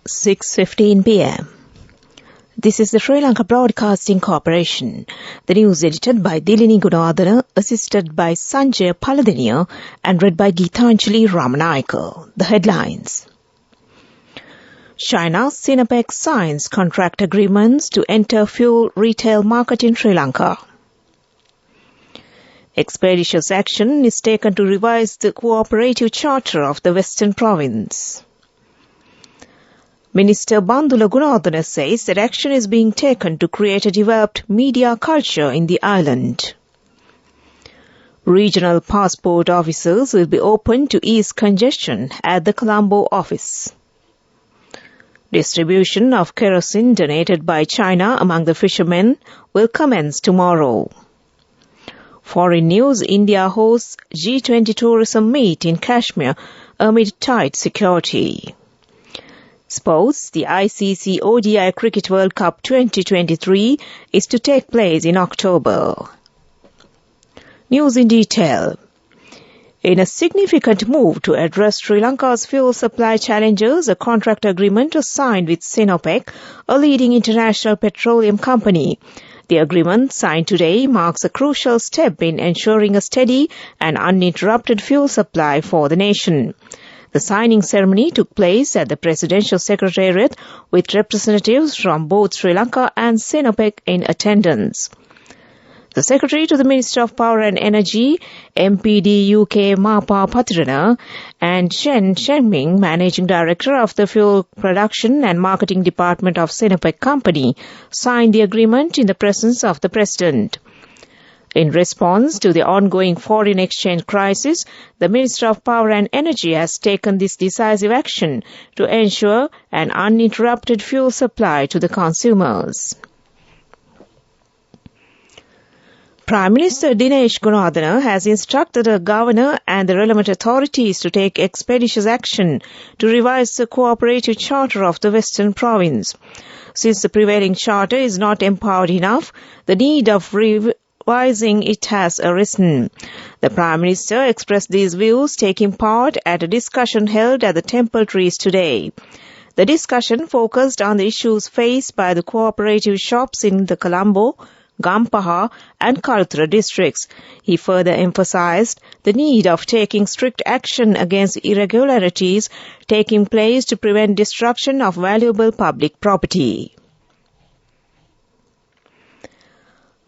6:15 p.m. This is the Sri Lanka Broadcasting Corporation. The news edited by Dilini Gunadana, assisted by Sanjay Paladenia, and read by Geethanjali Ramanayaka. The headlines. China Sinopec signs contract agreements to enter fuel retail market in Sri Lanka. Expeditious action is taken to revise the cooperative charter of the Western Province. Minister Bandula Gunadana says that action is being taken to create a developed media culture in the island. Regional passport offices will be open to ease congestion at the Colombo office. Distribution of kerosene donated by China among the fishermen will commence tomorrow. Foreign news: India hosts G20 tourism meet in Kashmir amid tight security. Sports: the ICC ODI Cricket World Cup 2023 is to take place in October. News in detail. In a significant move to address Sri Lanka's fuel supply challenges, a contract agreement was signed with Sinopec, a leading international petroleum company. The agreement, signed today, marks a crucial step in ensuring a steady and uninterrupted fuel supply for the nation. The signing ceremony took place at the Presidential Secretariat with representatives from both Sri Lanka and Sinopec in attendance. The Secretary to the Minister of Power and Energy, MPD UK Mapa Patirana, and Chen Shenming, Managing Director of the Fuel Production and Marketing Department of Sinopec Company, signed the agreement in the presence of the President. In response to the ongoing foreign exchange crisis, the Minister of Power and Energy has taken this decisive action to ensure an uninterrupted fuel supply to the consumers. Prime Minister Dinesh Gunadana has instructed the Governor and the relevant authorities to take expeditious action to revise the cooperative charter of the Western Province. Since the prevailing charter is not empowered enough, the need of revising it has arisen. The Prime Minister expressed these views taking part at a discussion held at the Temple Trees today. The discussion focused on the issues faced by the cooperative shops in the Colombo, Gampaha and Karuthara districts. He further emphasized the need of taking strict action against irregularities taking place to prevent destruction of valuable public property.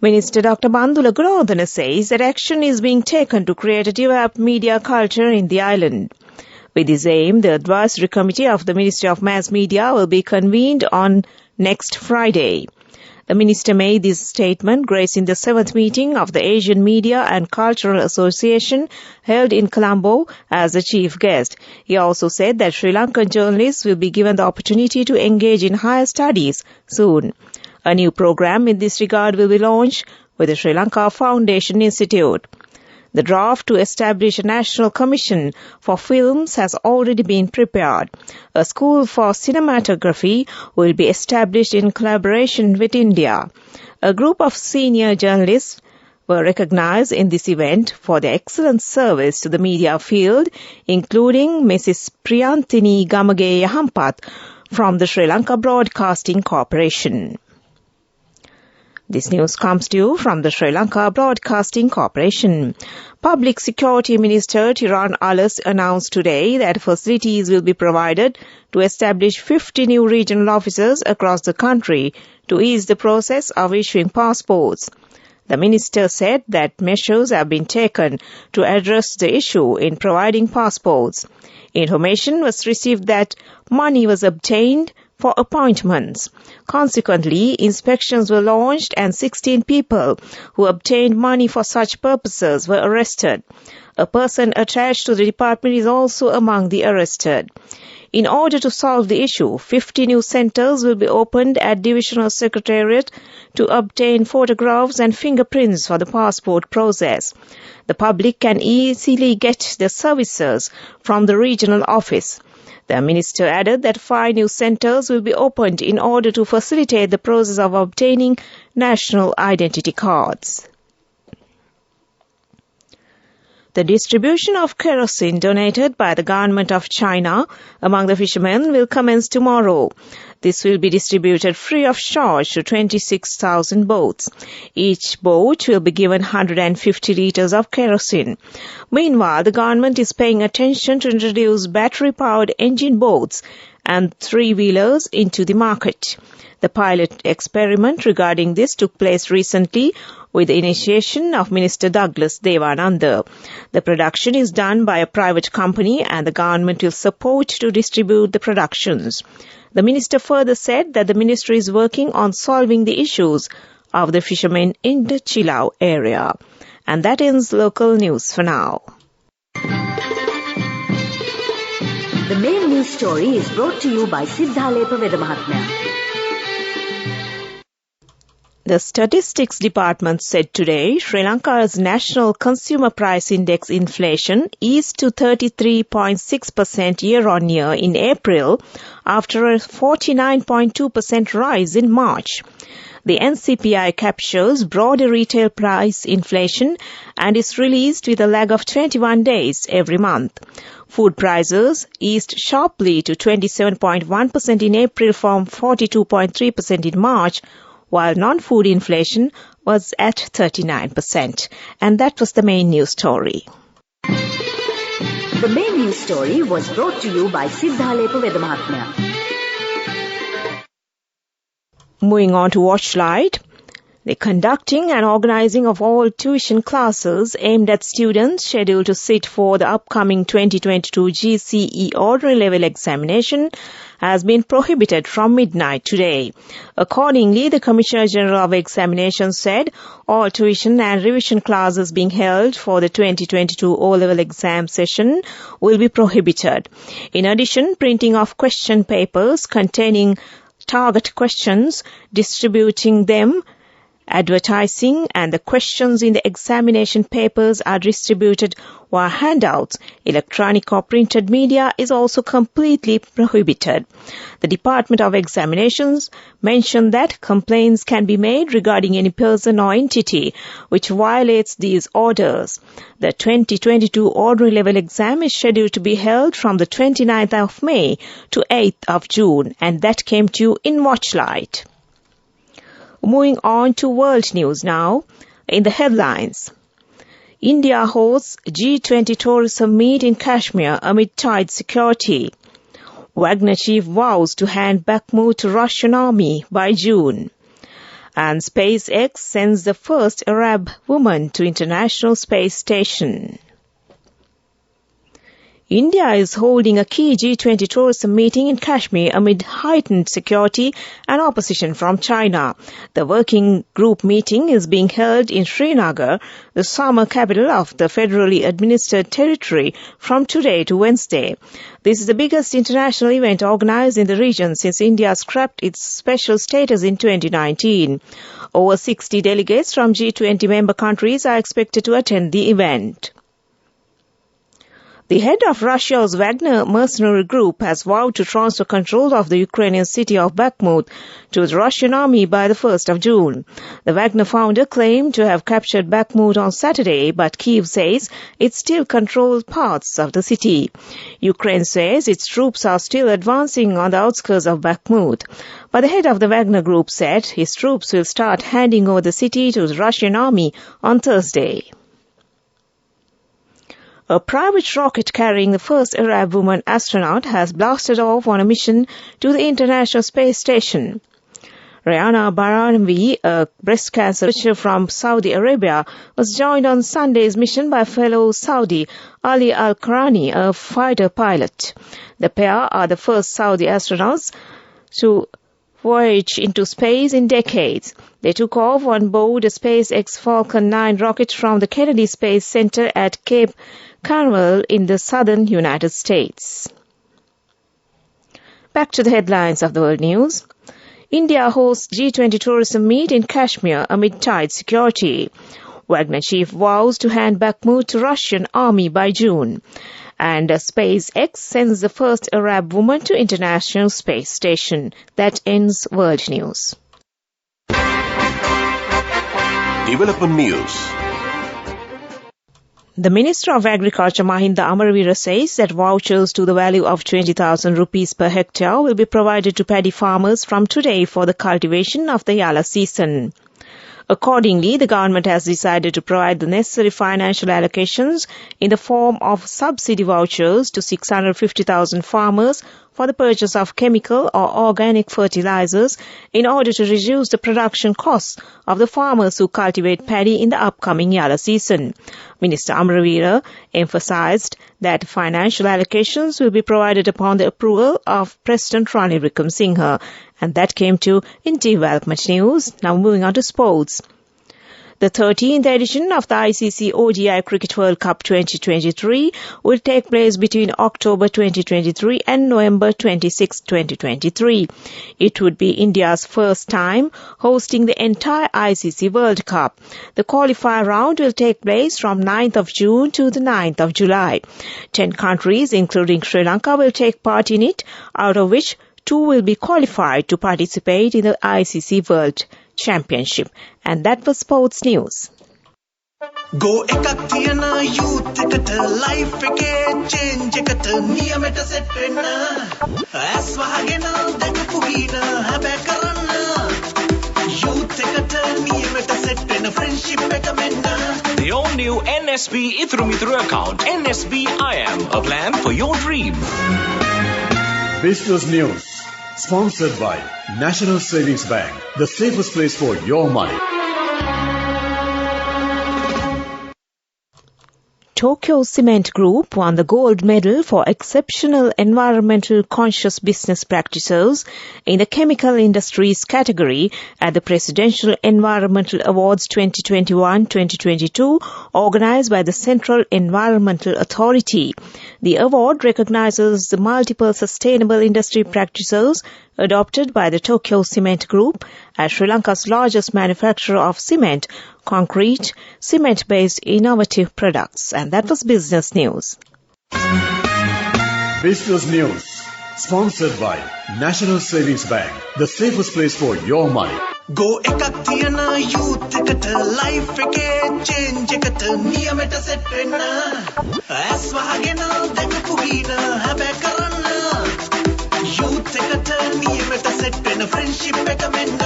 Minister Dr. Bandula Gunadana says that action is being taken to create a developed media culture in the island. With this aim, the Advisory Committee of the Ministry of Mass Media will be convened on next Friday. The minister made this statement gracing the 7th meeting of the Asian Media and Cultural Association held in Colombo as the chief guest. He also said that Sri Lankan journalists will be given the opportunity to engage in higher studies soon. A new program in this regard will be launched with the Sri Lanka Foundation Institute. The draft to establish a national commission for films has already been prepared. A school for cinematography will be established in collaboration with India. A group of senior journalists were recognized in this event for their excellent service to the media field, including Mrs. Priyanthini Gamage Yahampath from the Sri Lanka Broadcasting Corporation. This news comes to you from the Sri Lanka Broadcasting Corporation. Public Security Minister Tiran Alas announced today that facilities will be provided to establish 50 new regional offices across the country to ease the process of issuing passports. The minister said that measures have been taken to address the issue in providing passports. Information was received that money was obtained for appointments. Consequently, inspections were launched and 16 people who obtained money for such purposes were arrested. A person attached to the department is also among the arrested. In order to solve the issue, 50 new centers will be opened at Divisional Secretariat to obtain photographs and fingerprints for the passport process. The public can easily get the services from the regional office. The minister added that 5 new centers will be opened in order to facilitate the process of obtaining national identity cards. The distribution of kerosene donated by the government of China among the fishermen will commence tomorrow. This will be distributed free of charge to 26,000 boats. Each boat will be given 150 litres of kerosene. Meanwhile, the government is paying attention to introduce battery-powered engine boats and three-wheelers into the market. The pilot experiment regarding this took place recently with the initiation of Minister Douglas Devananda. The production is done by a private company and the government will support to distribute the productions. The minister further said that the ministry is working on solving the issues of the fishermen in the Chilau area. And that ends local news for now. The main news story is brought to you by Siddhalepa Vedamahatmya. The Statistics Department said today Sri Lanka's National Consumer Price Index inflation eased to 33.6% year-on-year in April after a 49.2% rise in March. The NCPI captures broader retail price inflation and is released with a lag of 21 days every month. Food prices eased sharply to 27.1% in April from 42.3% in March, while non-food inflation was at 39%. And that was the main news story. The main news story was brought to you by Siddhalepa Vedamahatmya. Moving on to Watchlight. The conducting and organizing of all tuition classes aimed at students scheduled to sit for the upcoming 2022 GCE ordinary level examination has been prohibited from midnight today. Accordingly, the Commissioner General of Examinations said all tuition and revision classes being held for the 2022 O-level exam session will be prohibited. In addition, printing of question papers containing target questions, distributing them, advertising and the questions in the examination papers are distributed via handouts. Electronic or printed media is also completely prohibited. The Department of Examinations mentioned that complaints can be made regarding any person or entity which violates these orders. The 2022 ordinary level exam is scheduled to be held from the 29th of May to 8th of June, and that came to you in Watchlight. Moving on to world news now. In the headlines, India hosts G20 tourism meet in Kashmir amid tight security. Wagner chief vows to hand Bakhmut to Russian army by June. And SpaceX sends the first Arab woman to International Space Station. India is holding a key G20 tourism meeting in Kashmir amid heightened security and opposition from China. The working group meeting is being held in Srinagar, the summer capital of the federally administered territory, from today to Wednesday. This is the biggest international event organized in the region since India scrapped its special status in 2019. Over 60 delegates from G20 member countries are expected to attend the event. The head of Russia's Wagner mercenary group has vowed to transfer control of the Ukrainian city of Bakhmut to the Russian army by the 1st of June. The Wagner founder claimed to have captured Bakhmut on Saturday, but Kyiv says it still controls parts of the city. Ukraine says its troops are still advancing on the outskirts of Bakhmut. But the head of the Wagner group said his troops will start handing over the city to the Russian army on Thursday. A private rocket carrying the first Arab woman astronaut has blasted off on a mission to the International Space Station. Rayana Baranvi, a breast cancer researcher from Saudi Arabia, was joined on Sunday's mission by fellow Saudi Ali Al-Qarani, a fighter pilot. The pair are the first Saudi astronauts to voyage into space in decades. They took off on board a SpaceX Falcon 9 rocket from the Kennedy Space Center at Cape Canaveral in the southern United States. Back to the headlines of the world news. India hosts G20 tourism meet in Kashmir amid tight security. Wagner chief vows to hand Bakhmut to Russian army by June. And SpaceX sends the first Arab woman to International Space Station. That ends world news. Development news. The Minister of Agriculture Mahinda Amaravira says that vouchers to the value of 20,000 rupees per hectare will be provided to paddy farmers from today for the cultivation of the Yala season. Accordingly, the government has decided to provide the necessary financial allocations in the form of subsidy vouchers to 650,000 farmers for the purchase of chemical or organic fertilizers in order to reduce the production costs of the farmers who cultivate paddy in the upcoming Yala season. Minister Amaravira emphasized that financial allocations will be provided upon the approval of President Ranil Wickremesinghe. And that came to in development news. Now moving on to sports. The 13th edition of the ICC ODI Cricket World Cup 2023 will take place between October 2023 and November 26, 2023. It would be India's first time hosting the entire ICC World Cup. The qualifier round will take place from 9th of June to the 9th of July. 10 countries, including Sri Lanka, will take part in it, out of which 2 will be qualified to participate in the ICC World Championship. And that was sports news. Go ekak thiyana youth eකට life එකේ change එකට නියමෙට set වෙන්න ඇස් වහගෙන දැකපු ගීන හැබැ කරන්න youth එකට නියමෙට set වෙන්න friendship එක මෙන්න. The all new NSB Ithru account, NSB IM, a plan for your dream. Business News, sponsored by National Savings Bank, the safest place for your money. Tokyo Cement Group won the gold medal for exceptional environmental conscious business practices in the chemical industries category at the Presidential Environmental Awards 2021-2022 organized by the Central Environmental Authority. The award recognizes the multiple sustainable industry practices adopted by the Tokyo Cement Group as Sri Lanka's largest manufacturer of cement, concrete, cement-based innovative products. And that was Business News. Business News, sponsored by National Savings Bank, the safest place for your money. Go ekak thiyana youth එකට life එකේ change එකට නියමෙට set වෙන්න ඇස් වහගෙන දැකපු ගීන හැබැ කරන්න youth එකට නියමෙට set වෙන්න friendship එක මෙන්න.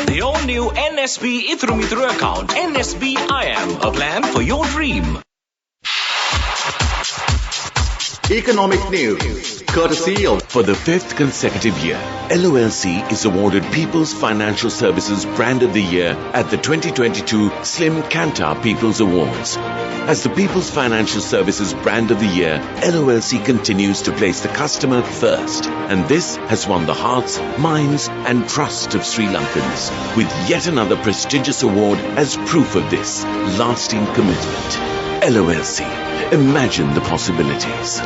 The all new NSB Ithru account, NSB IM, a plan for your dream. Economic news, courtesy of for the 5th consecutive year. LOLC is awarded People's Financial Services Brand of the Year at the 2022 Slim Kantar People's Awards. As the People's Financial Services Brand of the Year, LOLC continues to place the customer first. And this has won the hearts, minds and trust of Sri Lankans, with yet another prestigious award as proof of this lasting commitment. LOLC. Imagine the possibilities.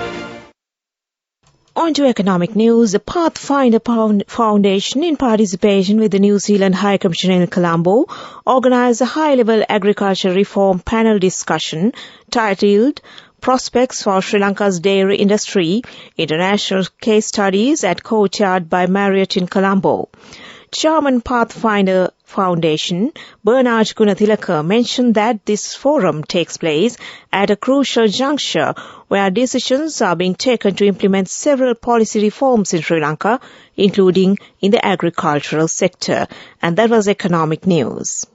On to economic news. The Pathfinder Foundation, in participation with the New Zealand High Commissioner in Colombo, organised a high-level agriculture reform panel discussion titled Prospects for Sri Lanka's Dairy Industry, International Case Studies at Courtyard by Marriott in Colombo. Chairman Pathfinder Foundation, Bernard Gunathilaka, mentioned that this forum takes place at a crucial juncture where decisions are being taken to implement several policy reforms in Sri Lanka, including in the agricultural sector. And that was economic news.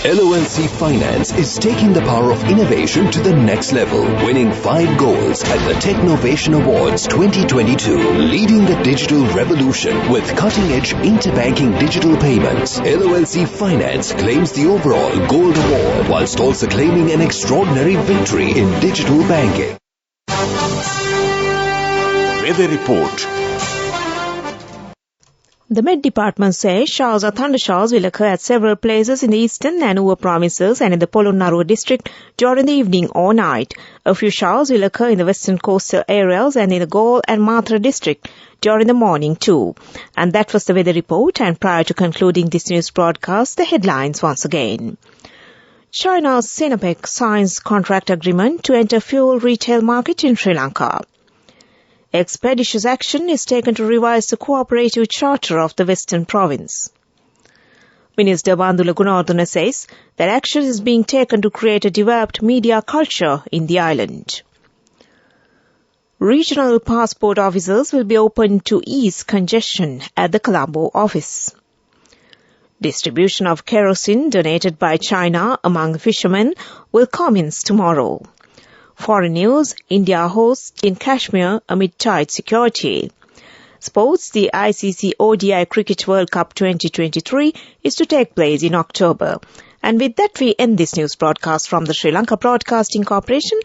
LOLC Finance is taking the power of innovation to the next level, winning 5 golds at the Technovation Awards 2022, leading the digital revolution with cutting-edge interbanking digital payments. LOLC Finance claims the overall gold award, whilst also claiming an extraordinary victory in digital banking. Weather report. The Met Department says showers or thundershowers will occur at several places in the eastern and Uva provinces and in the Polonnaruwa district during the evening or night. A few showers will occur in the western coastal areas and in the Galle and Matra district during the morning too. And that was the weather report. And prior to concluding this news broadcast, the headlines once again. China's Sinopec signs contract agreement to enter fuel retail market in Sri Lanka. Expeditious action is taken to revise the cooperative charter of the Western Province. Minister Bandula Gunawardena says that action is being taken to create a developed media culture in the island. Regional passport offices will be opened to ease congestion at the Colombo office. Distribution of kerosene donated by China among fishermen will commence tomorrow. Foreign news, India hosts in Kashmir amid tight security. Sports, the ICC ODI Cricket World Cup 2023 is to take place in October. And with that, we end this news broadcast from the Sri Lanka Broadcasting Corporation.